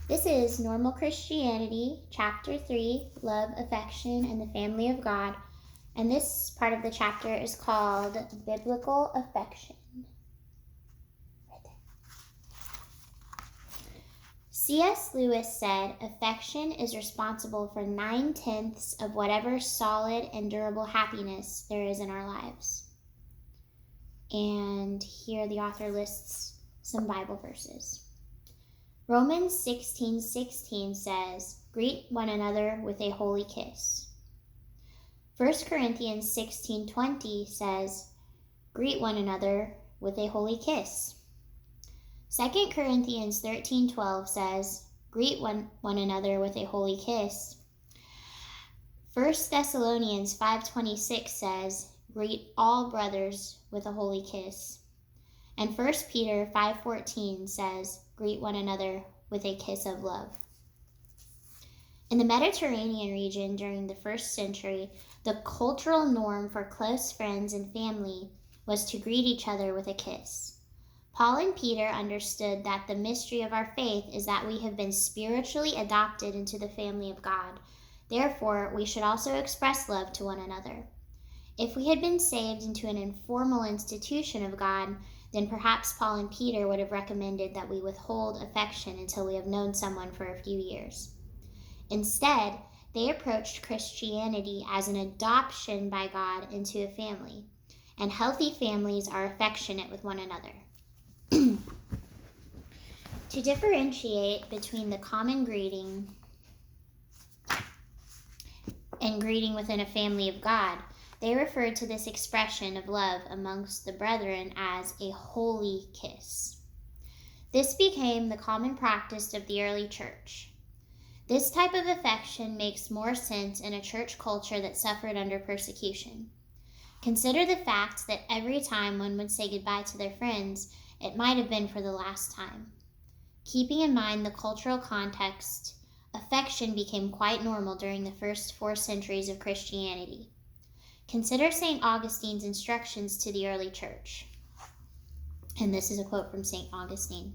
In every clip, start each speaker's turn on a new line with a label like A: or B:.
A: This is Normal Christianity, Chapter 3, Love, Affection, and the Family of God. And this part of the chapter is called Biblical Affection. Right there. C.S. Lewis said, affection is responsible for 9/10 of whatever solid and durable happiness there is in our lives. And here the author lists some Bible verses. Romans 16:16 says, greet one another with a holy kiss. 1 Corinthians 16:20 says, greet one another with a holy kiss. 2 Corinthians 13:12 says, greet one another with a holy kiss. 1 Thessalonians 5:26 says, greet all brothers with a holy kiss. And 1 Peter 5:14 says, greet one another with a kiss of love. In the Mediterranean region during the 1st century, the cultural norm for close friends and family was to greet each other with a kiss. Paul and Peter understood that the mystery of our faith is that we have been spiritually adopted into the family of God. Therefore, we should also express love to one another. If we had been saved into an informal institution of God, then perhaps Paul and Peter would have recommended that we withhold affection until we have known someone for a few years. Instead, they approached Christianity as an adoption by God into a family, and healthy families are affectionate with one another. To differentiate between the common greeting and greeting within a family of God, they referred to this expression of love amongst the brethren as a holy kiss. This became the common practice of the early church. This type of affection makes more sense in a church culture that suffered under persecution. Consider the fact that every time one would say goodbye to their friends, it might have been for the last time. Keeping in mind the cultural context, affection became quite normal during the first 4 centuries of Christianity. Consider St. Augustine's instructions to the early church. And this is a quote from St. Augustine.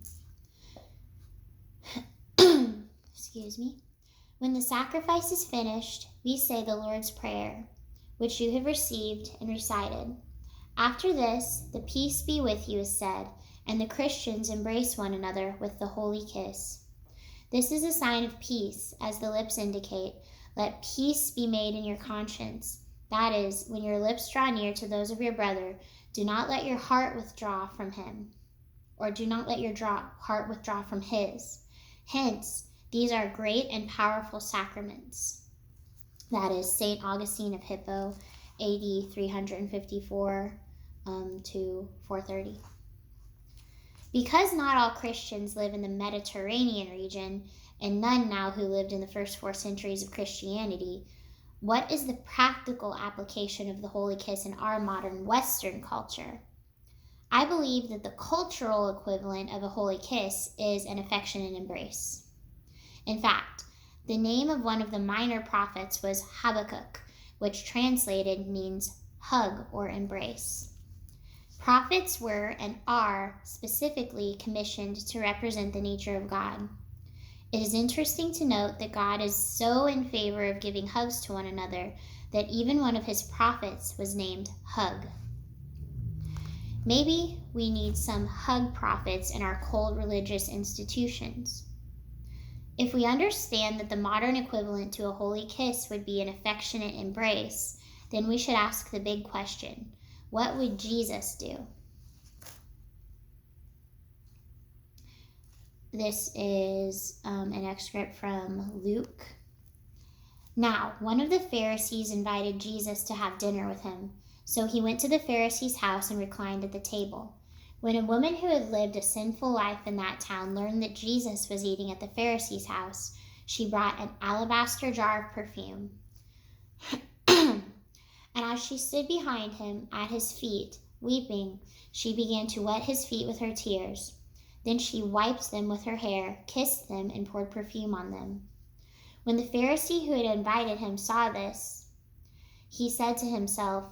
A: Excuse me. When the sacrifice is finished, we say the Lord's Prayer, which you have received and recited. After this, the peace be with you is said, and the Christians embrace one another with the holy kiss. This is a sign of peace, as the lips indicate. Let peace be made in your conscience. That is, when your lips draw near to those of your brother, do not let your heart withdraw from him, or do not let your heart withdraw from his. Hence, these are great and powerful sacraments. That is St. Augustine of Hippo, AD 354 to 430. Because not all Christians live in the Mediterranean region, and none now who lived in the first 4 centuries of Christianity, what is the practical application of the holy kiss in our modern Western culture? I believe that the cultural equivalent of a holy kiss is an affectionate embrace. In fact, the name of one of the minor prophets was Habakkuk, which translated means hug or embrace. Prophets were and are specifically commissioned to represent the nature of God. It is interesting to note that God is so in favor of giving hugs to one another that even one of his prophets was named Hug. Maybe we need some hug prophets in our cold religious institutions. If we understand that the modern equivalent to a holy kiss would be an affectionate embrace, then we should ask the big question, what would Jesus do? This is an excerpt from Luke. Now, one of the Pharisees invited Jesus to have dinner with him. So he went to the Pharisee's house and reclined at the table. When a woman who had lived a sinful life in that town learned that Jesus was eating at the Pharisee's house, she brought an alabaster jar of perfume. And as she stood behind him at his feet, weeping, she began to wet his feet with her tears. Then she wiped them with her hair, kissed them, and poured perfume on them. When the Pharisee who had invited him saw this, he said to himself,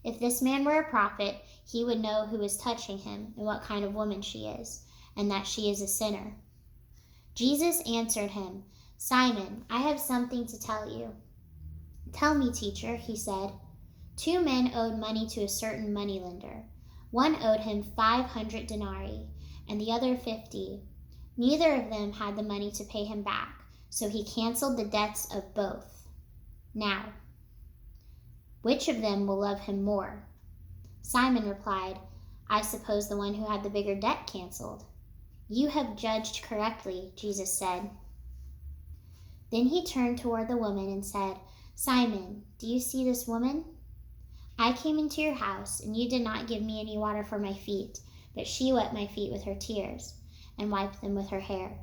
A: if this man were a prophet, he would know who is touching him and what kind of woman she is, and that she is a sinner. Jesus answered him, "Simon, I have something to tell you." "Tell me, teacher," he said. 2 men owed money to a certain moneylender. One owed him 500 denarii, and the other 50. Neither of them had the money to pay him back, so he canceled the debts of both. Now, which of them will love him more?" Simon replied, "I suppose the one who had the bigger debt canceled." "You have judged correctly," Jesus said. Then he turned toward the woman and said, "Simon, do you see this woman? I came into your house, and you did not give me any water for my feet, but she wet my feet with her tears and wiped them with her hair.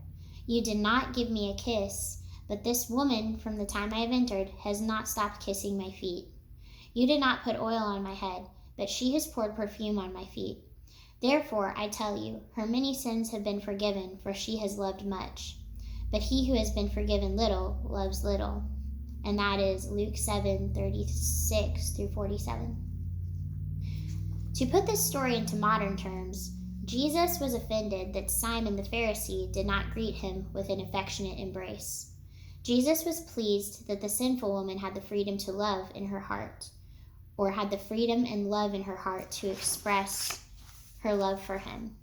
A: You did not give me a kiss, but this woman, from the time I have entered, has not stopped kissing my feet. You did not put oil on my head, but she has poured perfume on my feet. Therefore, I tell you, her many sins have been forgiven, for she has loved much. But he who has been forgiven little loves little." And that is Luke 7:36 through 47. To put this story into modern terms, Jesus was offended that Simon the Pharisee did not greet him with an affectionate embrace. Jesus was pleased that the sinful woman had the freedom to love in her heart, or had the freedom and love in her heart to express her love for him.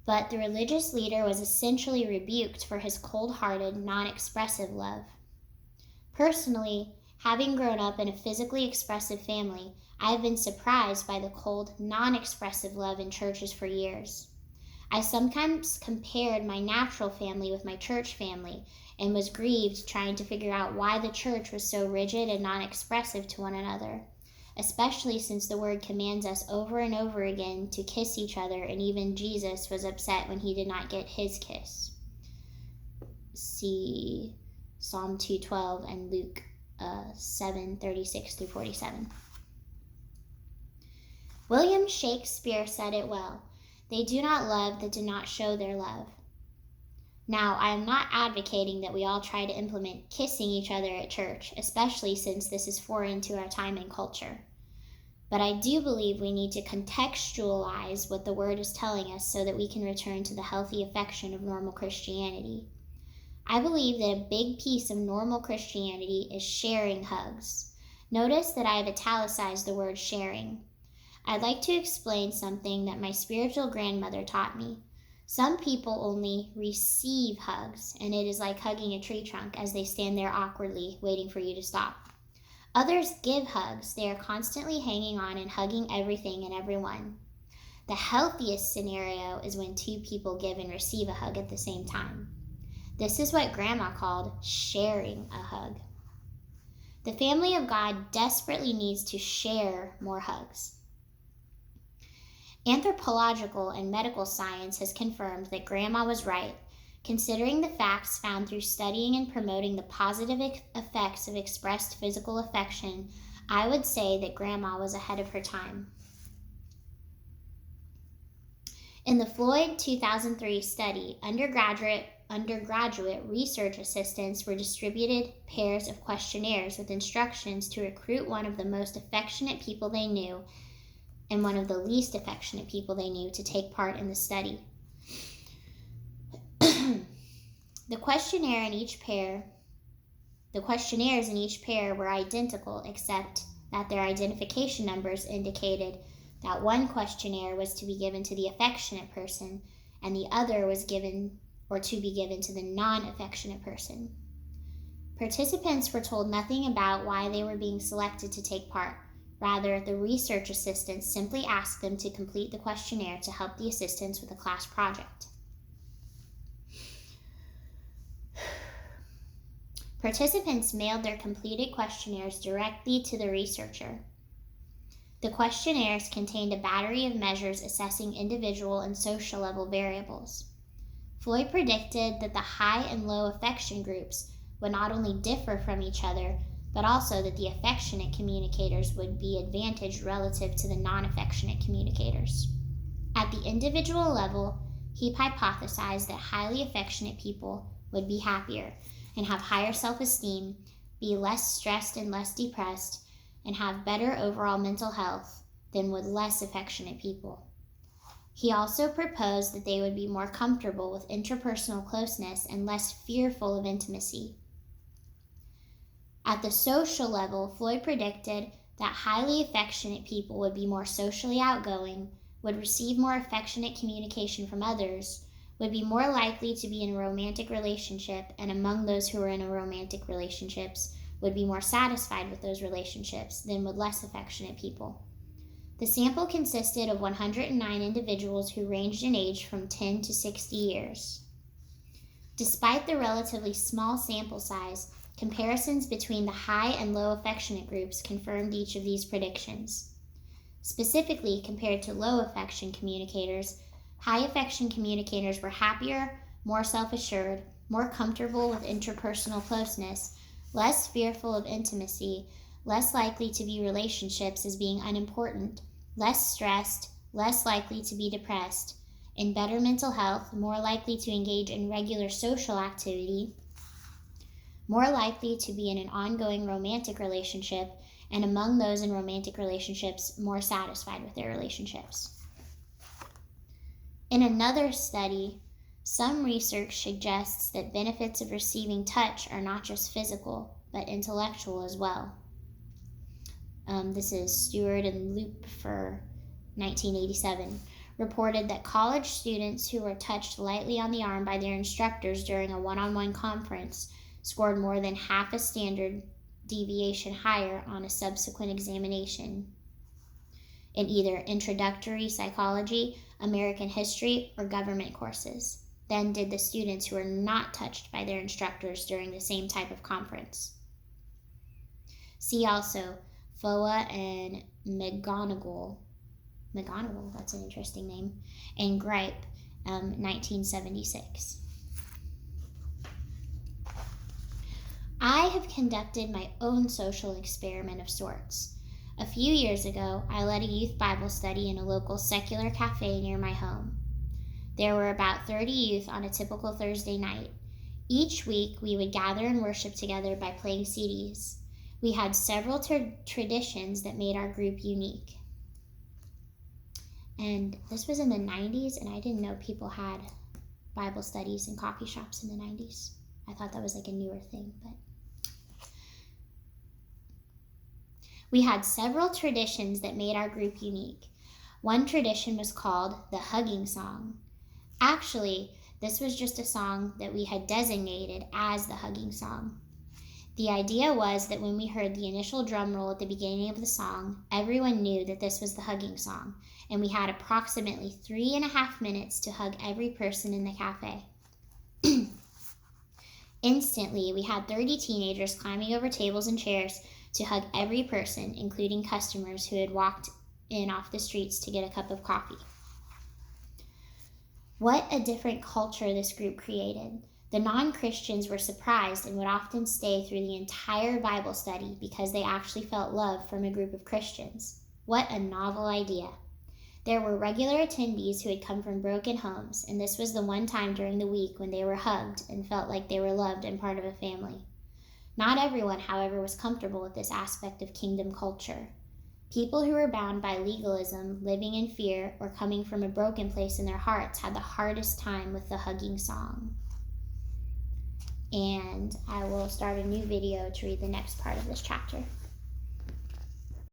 A: But the religious leader was essentially rebuked for his cold-hearted, non-expressive love. Personally, having grown up in a physically expressive family, I have been surprised by the cold, non-expressive love in churches for years. I sometimes compared my natural family with my church family and was grieved trying to figure out why the church was so rigid and non-expressive to one another, especially since the word commands us over and over again to kiss each other, and even Jesus was upset when he did not get his kiss. See Psalm 2:12 and Luke 7:36 through 47. William Shakespeare said it well, "They do not love that do not show their love." Now, I am not advocating that we all try to implement kissing each other at church, especially since this is foreign to our time and culture. But I do believe we need to contextualize what the word is telling us so that we can return to the healthy affection of normal Christianity. I believe that a big piece of normal Christianity is sharing hugs. Notice that I have italicized the word sharing. I'd like to explain something that my spiritual grandmother taught me. Some people only receive hugs, and it is like hugging a tree trunk as they stand there awkwardly, waiting for you to stop. Others give hugs. They are constantly hanging on and hugging everything and everyone. The healthiest scenario is when 2 people give and receive a hug at the same time. This is what Grandma called sharing a hug. The family of God desperately needs to share more hugs. Anthropological and medical science has confirmed that Grandma was right. Considering the facts found through studying and promoting the positive effects of expressed physical affection, I would say that Grandma was ahead of her time. In the Floyd 2003 study, undergraduate research assistants were distributed pairs of questionnaires with instructions to recruit one of the most affectionate people they knew and one of the least affectionate people they knew to take part in the study. The questionnaires in each pair were identical, except that their identification numbers indicated that one questionnaire was to be given to the affectionate person and the other was given or to be given to the non-affectionate person. Participants were told nothing about why they were being selected to take part. Rather, the research assistants simply asked them to complete the questionnaire to help the assistants with a class project. Participants mailed their completed questionnaires directly to the researcher. The questionnaires contained a battery of measures assessing individual and social level variables. Floyd predicted that the high and low affection groups would not only differ from each other, but also that the affectionate communicators would be advantaged relative to the non-affectionate communicators. At the individual level, he hypothesized that highly affectionate people would be happier and have higher self-esteem, be less stressed and less depressed, and have better overall mental health than would less affectionate people. He also proposed that they would be more comfortable with interpersonal closeness and less fearful of intimacy. At the social level, Floyd predicted that highly affectionate people would be more socially outgoing, would receive more affectionate communication from others, would be more likely to be in a romantic relationship, and among those who were in romantic relationships, would be more satisfied with those relationships than would less affectionate people. The sample consisted of 109 individuals who ranged in age from 10 to 60 years. Despite the relatively small sample size, comparisons between the high and low affectionate groups confirmed each of these predictions. Specifically, compared to low affection communicators, high affection communicators were happier, more self-assured, more comfortable with interpersonal closeness, less fearful of intimacy, less likely to view relationships as being unimportant, less stressed, less likely to be depressed, in better mental health, more likely to engage in regular social activity, more likely to be in an ongoing romantic relationship, and among those in romantic relationships, more satisfied with their relationships. In another study, some research suggests that benefits of receiving touch are not just physical, but intellectual as well. This is Stewart and Loop for 1987, reported that college students who were touched lightly on the arm by their instructors during a one-on-one conference scored more than half a standard deviation higher on a subsequent examination in either introductory psychology, American history, or government courses than did the students who were not touched by their instructors during the same type of conference. See also Foa and McGonigal, that's an interesting name, and Gripe, 1976. I have conducted my own social experiment of sorts. A few years ago, I led a youth Bible study in a local secular cafe near my home. There were about 30 youth on a typical Thursday night. Each week, we would gather and worship together by playing CDs. We had several traditions that made our group unique. And this was in the 90s, and I didn't know people had Bible studies in coffee shops in the 90s. I thought that was like a newer thing, but we had several traditions that made our group unique. One tradition was called the hugging song. Actually, this was just a song that we had designated as the hugging song. The idea was that when we heard the initial drum roll at the beginning of the song, everyone knew that this was the hugging song, and we had approximately 3.5 minutes to hug every person in the cafe. Instantly, we had 30 teenagers climbing over tables and chairs to hug every person, including customers who had walked in off the streets to get a cup of coffee. What a different culture this group created. The non-Christians were surprised and would often stay through the entire Bible study because they actually felt love from a group of Christians. What a novel idea. There were regular attendees who had come from broken homes, and this was the one time during the week when they were hugged and felt like they were loved and part of a family. Not everyone, however, was comfortable with this aspect of kingdom culture. People who were bound by legalism, living in fear, or coming from a broken place in their hearts had the hardest time with the hugging song. And I will start a new video to read the next part of this chapter.